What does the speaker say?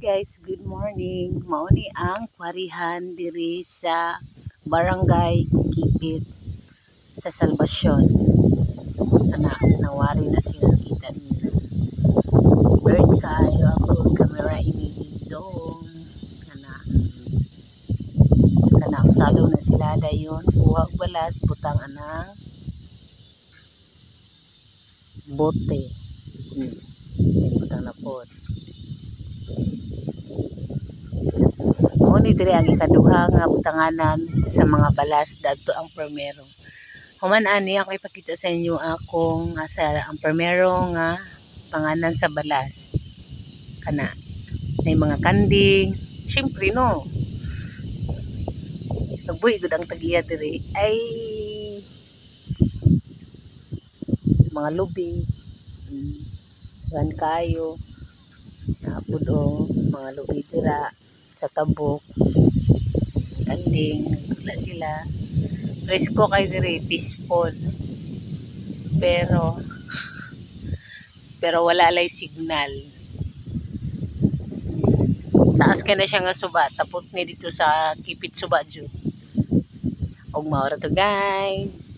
Guys, good morning. Mauni ang kwarihan diri sa Barangay Kipit sa Salvacion. Nawari na sila kita nila. Bird kayo ako camera ini zoom. Usalo na sila dayon. Kuha balas butang anang bote. Butang na pod. Ni diri ang ikaduha nga butanganan sa mga balas dadto ang primero. Human ani ako ipakita sa inyo akong sa ang primero nga panganan sa balas. Kana may mga kanding, syempre no. Nagbuhi gud ang tagiya diri ay mga lubi. Gan kayo. Napud mga lubi dira sa tabok, kanding, wala sila. Presko kay diri, peaceful. Pero wala lay signal. Taas ka na siya nga suba, tapos ni dito sa Kipit Suba jud. Og maura to guys.